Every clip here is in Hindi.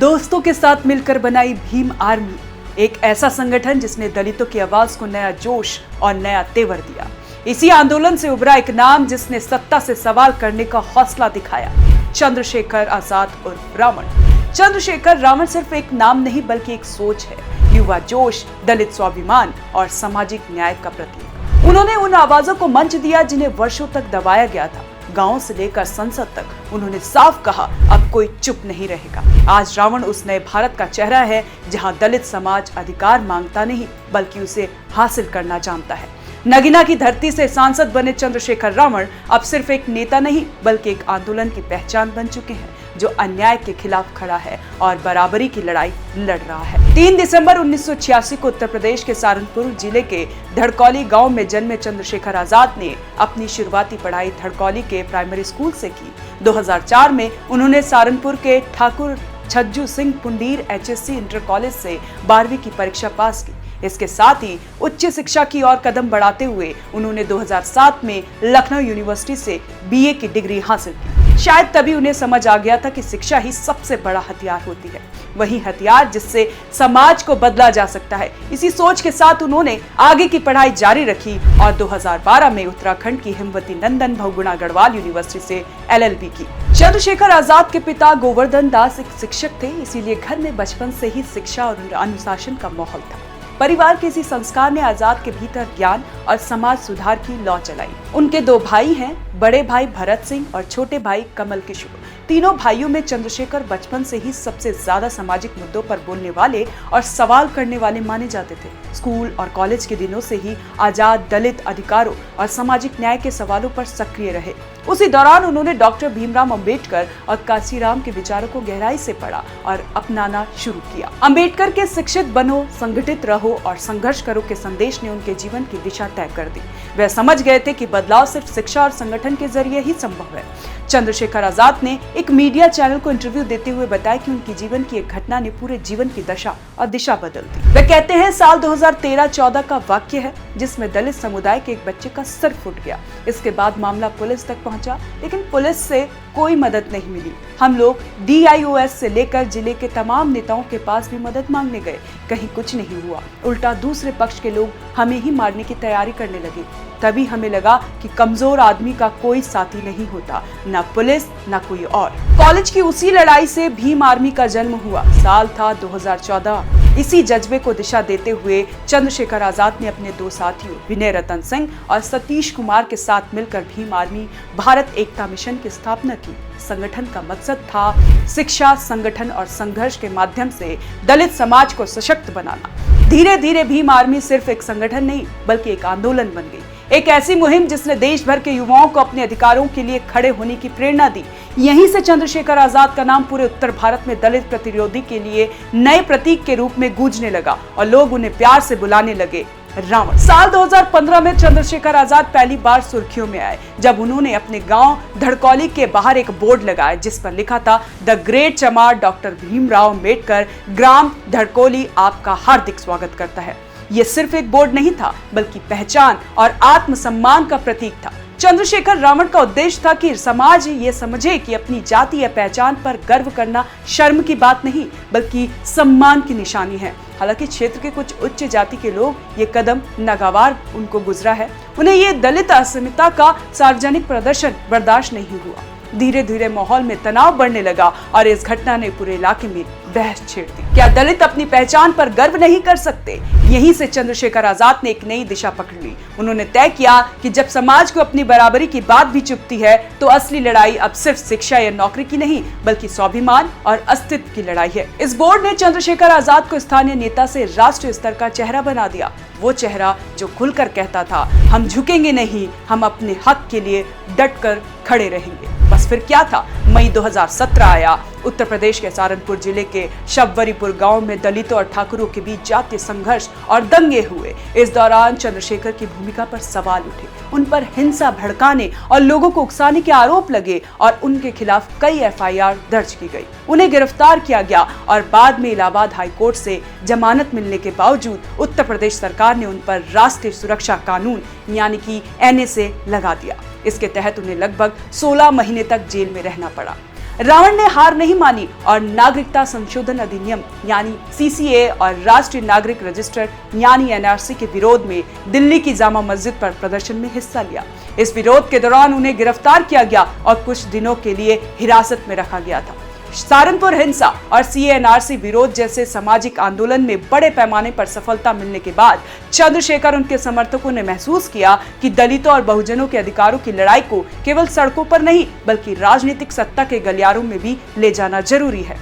दोस्तों के साथ मिलकर बनाई भीम आर्मी, एक ऐसा संगठन जिसने दलितों की आवाज को नया जोश और नया तेवर दिया। इसी आंदोलन से उभरा एक नाम जिसने सत्ता से सवाल करने का हौसला दिखाया, चंद्रशेखर आजाद उर्फ रावण। चंद्रशेखर रावण सिर्फ एक नाम नहीं बल्कि एक सोच है, युवा जोश, दलित स्वाभिमान और सामाजिक न्याय का प्रतीक। उन्होंने उन आवाजों को मंच दिया जिन्हें वर्षों तक दबाया गया था। गांव से लेकर संसद तक उन्होंने साफ कहा, अब कोई चुप नहीं रहेगा। आज रावण उस नए भारत का चेहरा है जहां दलित समाज अधिकार मांगता नहीं बल्कि उसे हासिल करना जानता है। नगीना की धरती से सांसद बने चंद्रशेखर रावण अब सिर्फ एक नेता नहीं बल्कि एक आंदोलन की पहचान बन चुके हैं जो अन्याय के खिलाफ खड़ा है और बराबरी की लड़ाई लड़ रहा है। 3 दिसंबर 1986 को उत्तर प्रदेश के सहारनपुर जिले के धड़कौली गांव में जन्मे चंद्रशेखर आजाद ने अपनी शुरुआती पढ़ाई धड़कौली के प्राइमरी स्कूल से की। 2004 में उन्होंने सहारनपुर के Thakur Chhajju Singh Pundir HSC inter college से 12वीं की परीक्षा पास की। इसके साथ ही उच्च शिक्षा की ओर कदम बढ़ाते हुए उन्होंने 2007 में लखनऊ यूनिवर्सिटी से BA की डिग्री हासिल की। शायद तभी उन्हें समझ आ गया था कि शिक्षा ही सबसे बड़ा हथियार होती है, वही हथियार जिससे समाज को बदला जा सकता है। इसी सोच के साथ उन्होंने आगे की पढ़ाई जारी रखी और 2012 में उत्तराखंड की हिमवती नंदन बहुगुणा गढ़वाल यूनिवर्सिटी से LLB की। चंद्रशेखर आजाद के पिता गोवर्धन दास एक शिक्षक थे, इसीलिए घर में बचपन से ही शिक्षा और अनुशासन का माहौल था। परिवार के इसी संस्कार ने आजाद के भीतर ज्ञान और समाज सुधार की लौ चलाई। उनके 2 भाई हैं, बड़े भाई भरत सिंह और छोटे भाई कमल किशोर। तीनों भाइयों में चंद्रशेखर बचपन से ही सबसे ज्यादा सामाजिक मुद्दों पर बोलने वाले और सवाल करने वाले माने जाते थे। स्कूल और कॉलेज के दिनों से ही आजाद दलित अधिकारों और सामाजिक न्याय के सवालों पर सक्रिय रहे। उसी दौरान उन्होंने डॉक्टर भीमराव अंबेडकर और काशीराम के विचारों को गहराई से पढ़ा और अपनाना शुरू किया। अंबेडकर के शिक्षित बनो, संगठित रहो और संघर्ष करो के संदेश ने उनके जीवन की दिशा तय कर दी। वह समझ गए थे कि बदलाव सिर्फ शिक्षा और संगठन के जरिए ही संभव है। चंद्रशेखर आजाद ने एक मीडिया चैनल को इंटरव्यू देते हुए बताया कि उनकी जीवन की एक घटना ने पूरे जीवन की दशा और दिशा बदल दी। वे कहते हैं, साल 2013-14 का वाक्य है जिसमें दलित समुदाय के एक बच्चे का सर फूट गया। इसके बाद मामला पुलिस तक पहुंचा, लेकिन पुलिस से कोई मदद नहीं मिली। हम लोग DIOS से लेकर जिले के तमाम नेताओं के पास भी मदद मांगने गए, कहीं कुछ नहीं हुआ। उल्टा दूसरे पक्ष के लोग हमें ही मारने की तैयारी करने लगे। तभी हमें लगा कि कमजोर आदमी का कोई साथी नहीं होता, ना पुलिस ना कोई और। कॉलेज की उसी लड़ाई से भीम आर्मी का जन्म हुआ। साल था 2014। इसी जज्बे को दिशा देते हुए चंद्रशेखर आजाद ने अपने 2 साथियों विनय रतन सिंह और सतीश कुमार के साथ मिलकर भीम आर्मी भारत एकता मिशन की स्थापना की। संगठन का मकसद था शिक्षा, संगठन और संघर्ष के माध्यम से दलित समाज को सशक्त बनाना। धीरे धीरे भीम आर्मी सिर्फ एक संगठन नहीं बल्कि एक आंदोलन बन गई, एक ऐसी मुहिम जिसने देश भर के युवाओं को अपने अधिकारों के लिए खड़े होने की प्रेरणा दी। यहीं से चंद्रशेखर आजाद का नाम पूरे उत्तर भारत में दलित प्रतिरोधी के लिए नए प्रतीक के रूप में गूंजने लगा और लोग उन्हें प्यार से बुलाने लगे रावण। साल 2015 में चंद्रशेखर आजाद पहली बार सुर्खियों में आए जब उन्होंने अपने गांव धड़कौली के बाहर एक बोर्ड लगाया जिस पर लिखा था, द ग्रेट चमार डॉक्टर भीमराव अंबेडकर, ग्राम धड़कौली आपका हार्दिक स्वागत करता है। ये सिर्फ एक बोर्ड नहीं था बल्कि पहचान और आत्मसम्मान का प्रतीक था। चंद्रशेखर रावण का उद्देश्य था कि समाज ये समझे कि अपनी जाति या पहचान पर गर्व करना शर्म की बात नहीं बल्कि सम्मान की निशानी है। हालांकि क्षेत्र के कुछ उच्च जाति के लोग ये कदम नागवार उनको गुजरा है। उन्हें ये दलित अस्मिता का सार्वजनिक प्रदर्शन बर्दाश्त नहीं हुआ। धीरे धीरे माहौल में तनाव बढ़ने लगा और इस घटना ने पूरे इलाके में बहस छेड़ दी। क्या दलित अपनी पहचान पर गर्व नहीं कर सकते? यहीं से चंद्रशेखर आजाद ने एक नई दिशा पकड़ ली। उन्होंने तय किया कि जब समाज को अपनी बराबरी की बात भी चुभती है तो असली लड़ाई अब सिर्फ शिक्षा या नौकरी की नहीं बल्कि स्वाभिमान और अस्तित्व की लड़ाई है। इस बोर्ड ने चंद्रशेखर आजाद को स्थानीय नेता से राष्ट्रीय स्तर का चेहरा बना दिया। वो चेहरा जो खुलकर कहता था, हम झुकेंगे नहीं, हम अपने हक के लिए डटकर खड़े रहेंगे। बस फिर क्या था, मई 2017 आया। उत्तर प्रदेश के सहारनपुर जिले के शबरीपुर गांव में दलितों और ठाकुरों के बीच जातीय संघर्ष और दंगे हुए। इस दौरान चंद्रशेखर की भूमिका पर सवाल उठे, उन पर हिंसा भड़काने और लोगों को उकसाने के आरोप लगे और उनके खिलाफ कई FIR दर्ज की गई। उन्हें गिरफ्तार किया गया और बाद में इलाहाबाद हाईकोर्ट से जमानत मिलने के बावजूद उत्तर प्रदेश सरकार ने उन पर राष्ट्रीय सुरक्षा कानून यानी कि NA से लगा दिया। इसके तहत उन्हें लगभग 16 महीने तक जेल में रहना पड़ा। रावण ने हार नहीं मानी और नागरिकता संशोधन अधिनियम यानी सीसीए और राष्ट्रीय नागरिक रजिस्टर यानी एनआरसी के विरोध में दिल्ली की जामा मस्जिद पर प्रदर्शन में हिस्सा लिया। इस विरोध के दौरान उन्हें गिरफ्तार किया गया और कुछ दिनों के लिए हिरासत में रखा गया था। सहारनपुर हिंसा और सीएनआरसी विरोध जैसे सामाजिक आंदोलन में बड़े पैमाने पर सफलता मिलने के बाद चंद्रशेखर उनके समर्थकों ने महसूस किया कि दलितों और बहुजनों के अधिकारों की लड़ाई को केवल सड़कों पर नहीं बल्कि राजनीतिक सत्ता के गलियारों में भी ले जाना जरूरी है।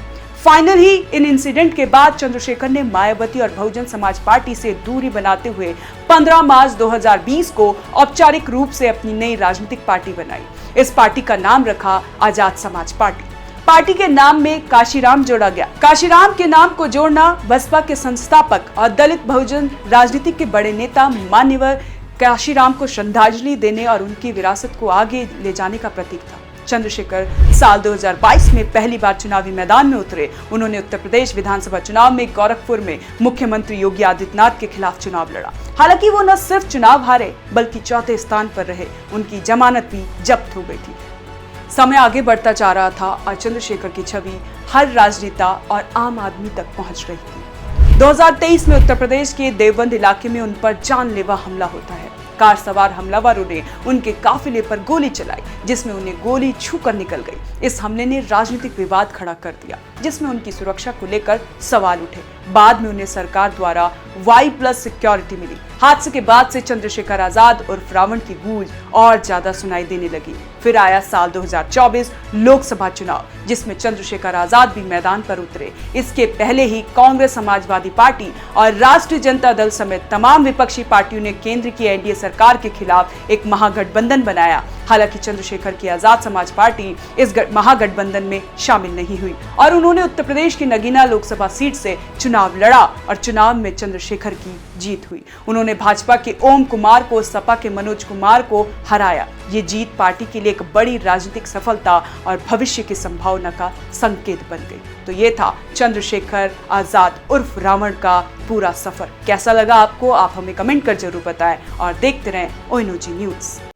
फाइनली इन इंसिडेंट के बाद चंद्रशेखर ने मायावती और बहुजन समाज पार्टी से दूरी बनाते हुए 15 मार्च 2020 को औपचारिक रूप से अपनी नई राजनीतिक पार्टी बनाई। इस पार्टी का नाम रखा आजाद समाज पार्टी। पार्टी के नाम में काशीराम जोड़ा गया। काशीराम के नाम को जोड़ना बसपा के संस्थापक और दलित बहुजन राजनीति के बड़े नेता मान्यवर काशीराम को श्रद्धांजलि देने और उनकी विरासत को आगे ले जाने का प्रतीक था। चंद्रशेखर साल 2022 में पहली बार चुनावी मैदान में उतरे। उन्होंने उत्तर प्रदेश विधानसभा चुनाव में गोरखपुर में मुख्यमंत्री योगी आदित्यनाथ के खिलाफ चुनाव लड़ा। हालांकि वो न सिर्फ चुनाव हारे बल्कि चौथे स्थान पर रहे। उनकी जमानत भी जब्त हो गई थी। समय आगे बढ़ता जा रहा था और चंद्रशेखर की छवि हर राजनेता और आम आदमी तक पहुंच रही थी। 2023 में उत्तर प्रदेश के देवबंद इलाके में उन पर जानलेवा हमला होता है। कार सवार हमलावरों ने उनके काफिले पर गोली चलाई, जिसमें उन्हें गोली छूकर निकल गई। इस हमले ने राजनीतिक विवाद खड़ा कर दिया, जिसमें उनकी सुरक्षा को लेकर सवाल उठे। बाद में उन्हें सरकार द्वारा Y+ सिक्योरिटी मिली। हादसे के बाद से चंद्रशेखर आजाद उर्फ रावण की गूंज और ज्यादा सुनाई देने लगी। फिर आया साल 2024 लोकसभा चुनाव, जिसमें चंद्रशेखर आजाद भी मैदान पर उतरे। इसके पहले ही कांग्रेस, समाजवादी पार्टी और राष्ट्रीय जनता दल समेत तमाम विपक्षी पार्टियों ने केंद्र की एनडीए सरकार के खिलाफ एक महागठबंधन बनाया। हालांकि चंद्रशेखर की आजाद समाज पार्टी इस महागठबंधन में शामिल नहीं हुई और उन्होंने उत्तर प्रदेश की नगीना लोकसभा सीट से चुनाव लड़ा और चुनाव में चंद्रशेखर की जीत हुई। उन्होंने भाजपा के ओम कुमार को, सपा के मनोज कुमार को हराया। ये जीत पार्टी के लिए एक बड़ी राजनीतिक सफलता और भविष्य की संभावना का संकेत बन गई। तो ये था चंद्रशेखर आजाद उर्फ रावण का पूरा सफर। कैसा लगा आपको? आप हमें कमेंट कर जरूर बताएं और देखते रहें ONOG न्यूज़।